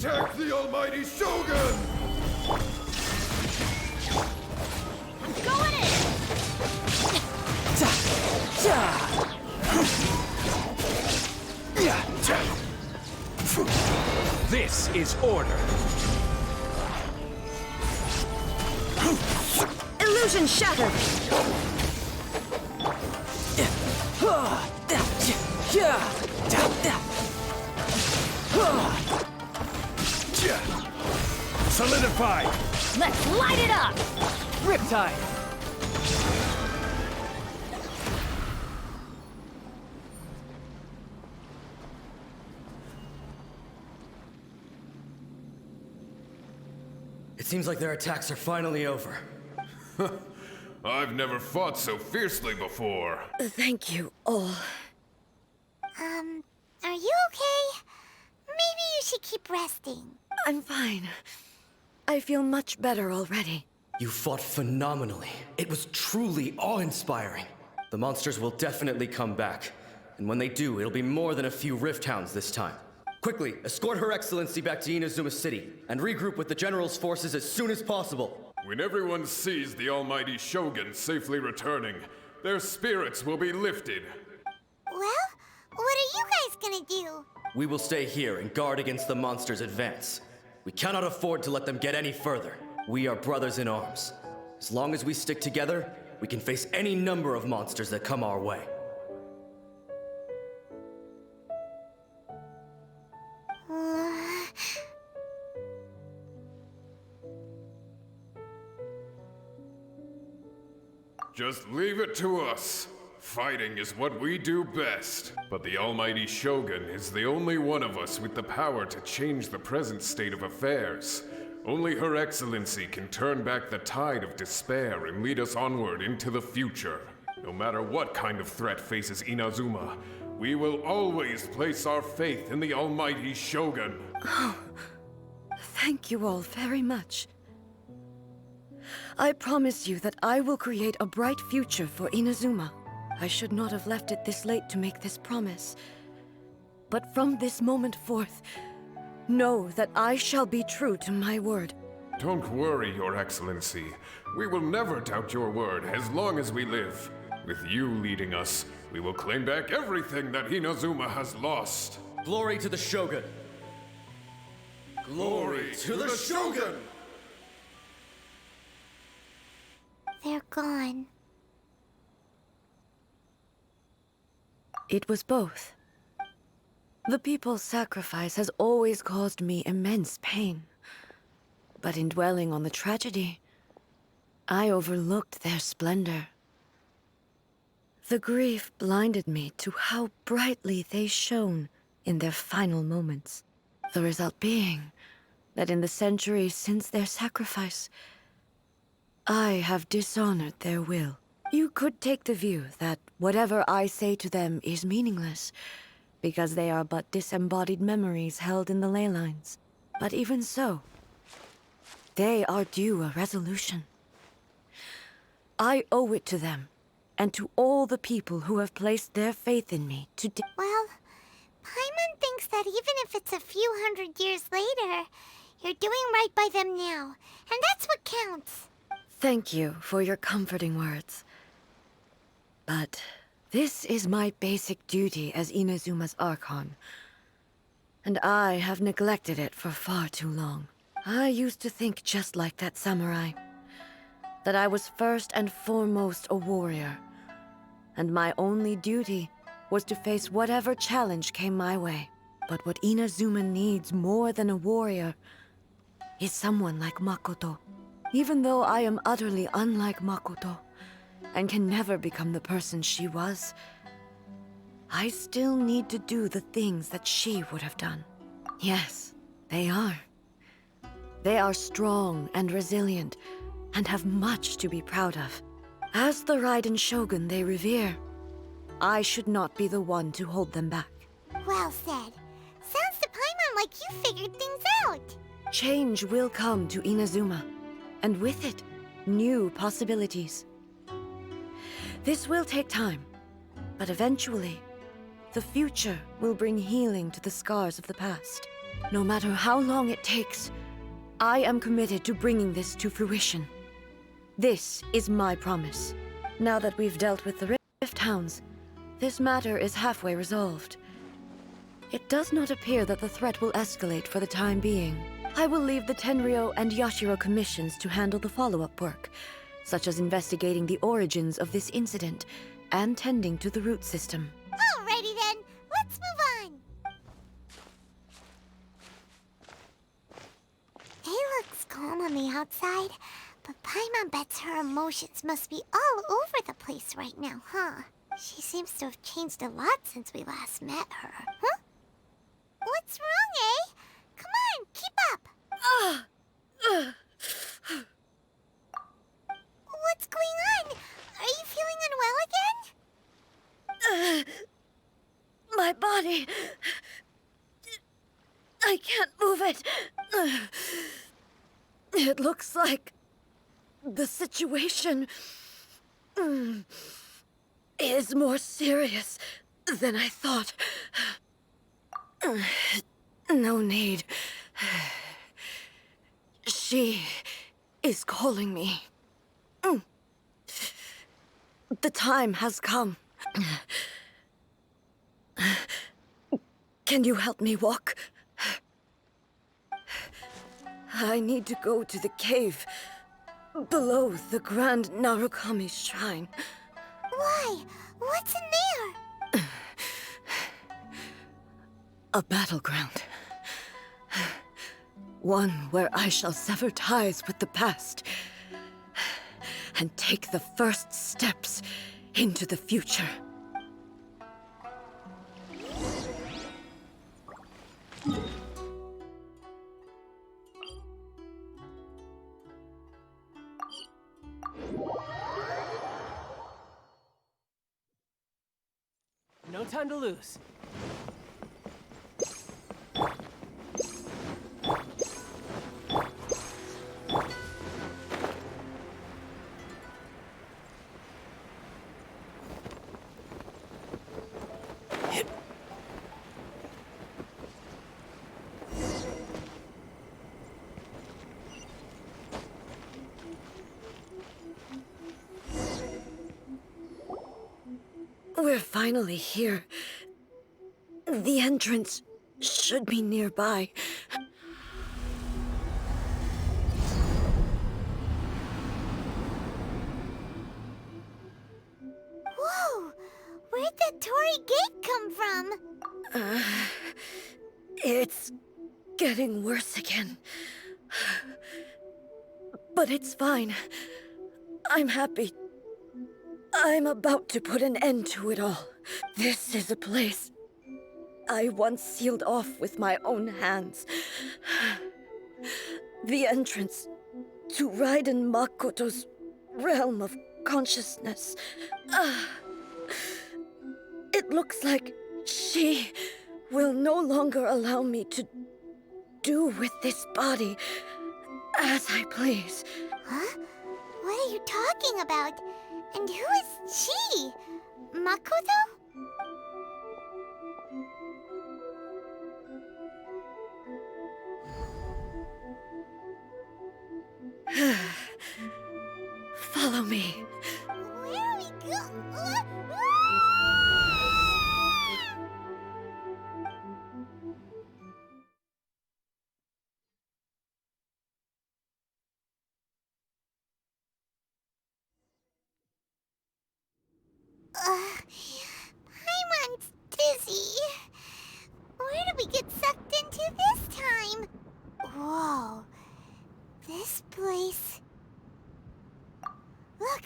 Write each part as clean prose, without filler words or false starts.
Attack the almighty Shogun! I'm going in! This is order. Illusion shattered! Solidified. Let's light it up! Riptide. It seems like their attacks are finally over. I've never fought so fiercely before. Thank you all. Are you okay? Maybe you should keep resting. I'm fine. I feel much better already. You fought phenomenally. It was truly awe-inspiring. The monsters will definitely come back. And when they do, it'll be more than a few Rift Hounds this time. Quickly, escort Her Excellency back to Inazuma City, and regroup with the General's forces as soon as possible. When everyone sees the almighty Shogun safely returning, their spirits will be lifted. Well, what are you guys gonna do? We will stay here and guard against the monsters' advance. We cannot afford to let them get any further. We are brothers in arms. As long as we stick together, we can face any number of monsters that come our way. Just leave it to us. Fighting is what we do best. But the almighty Shogun is the only one of us with the power to change the present state of affairs. Only Her Excellency can turn back the tide of despair and lead us onward into the future. No matter what kind of threat faces Inazuma, we will always place our faith in the almighty Shogun. Thank you all very much. I promise you that I will create a bright future for Inazuma. I should not have left it this late to make this promise. But from this moment forth, know that I shall be true to my word. Don't worry, Your Excellency. We will never doubt your word as long as we live. With you leading us, we will claim back everything that Inazuma has lost. Glory to the Shogun! Glory to the Shogun! They're gone. It was both. The people's sacrifice has always caused me immense pain. But in dwelling on the tragedy, I overlooked their splendor. The grief blinded me to how brightly they shone in their final moments. The result being that in the centuries since their sacrifice, I have dishonored their will. You could take the view that whatever I say to them is meaningless, because they are but disembodied memories held in the ley lines. But even so, they are due a resolution. I owe it to them, and to all the people who have placed their faith in me to Well, Paimon thinks that even if it's a few hundred years later, you're doing right by them now, and that's what counts. Thank you for your comforting words. But this is my basic duty as Inazuma's Archon, and I have neglected it for far too long. I used to think just like that samurai, that I was first and foremost a warrior, and my only duty was to face whatever challenge came my way. But what Inazuma needs more than a warrior is someone like Makoto. Even though I am utterly unlike Makoto, and can never become the person she was, I still need to do the things that she would have done. Yes, they are. They are strong and resilient, and have much to be proud of. As the Raiden Shogun they revere, I should not be the one to hold them back. Well said. Sounds to Paimon like you figured things out. Change will come to Inazuma, and with it, new possibilities. This will take time, but eventually, the future will bring healing to the scars of the past. No matter how long it takes, I am committed to bringing this to fruition. This is my promise. Now that we've dealt with the Rift Hounds, this matter is halfway resolved. It does not appear that the threat will escalate for the time being. I will leave the Tenryo and Yashiro commissions to handle the follow-up work, such as investigating the origins of this incident and tending to the root system. Alrighty then, let's move on. It looks calm on the outside, but Paimon bets her emotions must be all over the place right now, huh? She seems to have changed a lot since we last met her. Huh? What's wrong, eh? Come on, keep up. What's going on? Are you feeling unwell again? My body... I can't move it. It looks like the situation is more serious than I thought. No need. She is calling me. The time has come. Can you help me walk? I need to go to the cave below the Grand Narukami Shrine. Why? What's in there? A battleground. One where I shall sever ties with the past and take the first steps into the future. No time to lose. We're finally here. The entrance should be nearby. Whoa! Where'd that Torii gate come from? It's getting worse again. But it's fine. I'm happy. I'm about to put an end to it all. This is a place I once sealed off with my own hands. The entrance to Raiden Makoto's realm of consciousness. It looks like she will no longer allow me to do with this body as I please. Huh? What are you talking about? And who is she? Makoto? Follow me. Where are we going? Paimon's dizzy. Where did we get sucked into this time? Whoa. This place... Look!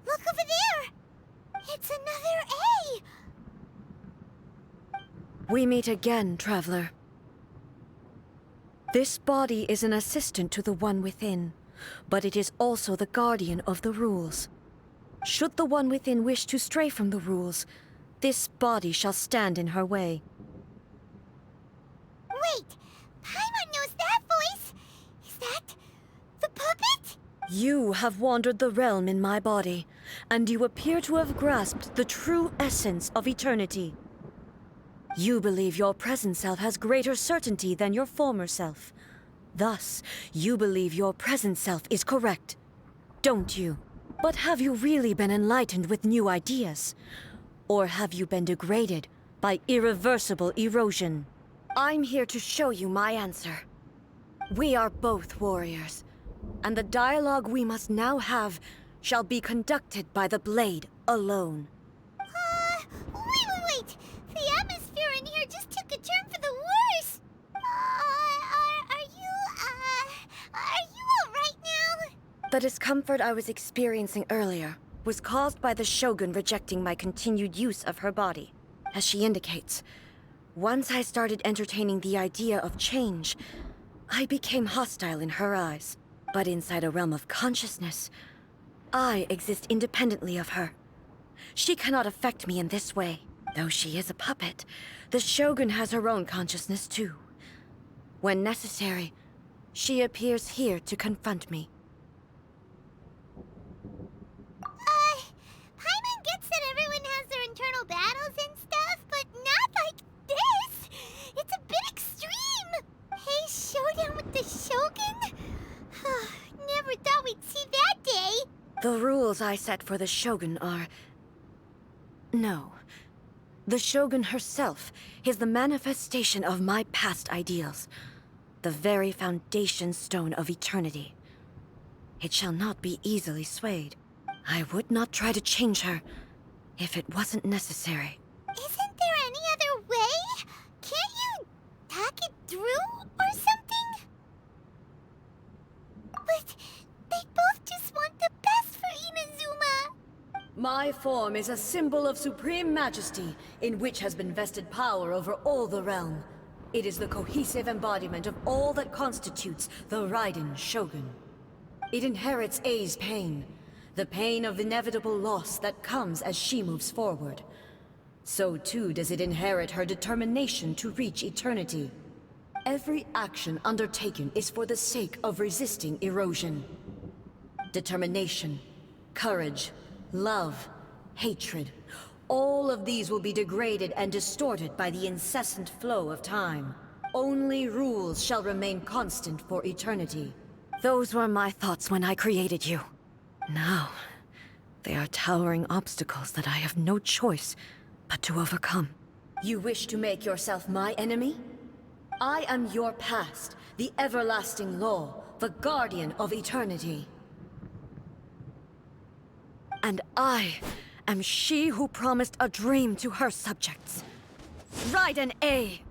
Look over there! It's another A! We meet again, traveler. This body is an assistant to the One Within, but it is also the guardian of the rules. Should the One Within wish to stray from the rules, this body shall stand in her way. Wait! Paimon knows that voice! Is that... the puppet? You have wandered the realm in my body, and you appear to have grasped the true essence of eternity. You believe your present self has greater certainty than your former self. Thus, you believe your present self is correct, don't you? But have you really been enlightened with new ideas? Or have you been degraded by irreversible erosion? I'm here to show you my answer. We are both warriors, and the dialogue we must now have shall be conducted by the blade alone. Wait! The atmosphere in here just took a turn for the worse! Are you alright now? The discomfort I was experiencing earlier was caused by the Shogun rejecting my continued use of her body. As she indicates, once I started entertaining the idea of change, I became hostile in her eyes. But inside a realm of consciousness, I exist independently of her. She cannot affect me in this way. Though she is a puppet, the Shogun has her own consciousness too. When necessary, she appears here to confront me. Paimon gets that everyone has their internal battles and stuff, but not like this! It's a bit extreme! Hey, showdown with the Shogun? Never thought we'd see that day! The rules I set for the Shogun are... No. The Shogun herself is the manifestation of my past ideals. The very foundation stone of eternity. It shall not be easily swayed. I would not try to change her if it wasn't necessary. Isn't there any other way? Can't you talk it through or something? But they both just want the best for Inazuma. My form is a symbol of supreme majesty, in which has been vested power over all the realm. It is the cohesive embodiment of all that constitutes the Raiden Shogun. It inherits Ei's pain, the pain of inevitable loss that comes as she moves forward. So too does it inherit her determination to reach eternity. Every action undertaken is for the sake of resisting erosion. Determination, courage, love, hatred, all of these will be degraded and distorted by the incessant flow of time. Only rules shall remain constant for eternity. Those were my thoughts when I created you. Now, they are towering obstacles that I have no choice but to overcome. You wish to make yourself my enemy? I am your past, the everlasting law, the guardian of eternity. And I am she who promised a dream to her subjects. Raiden A.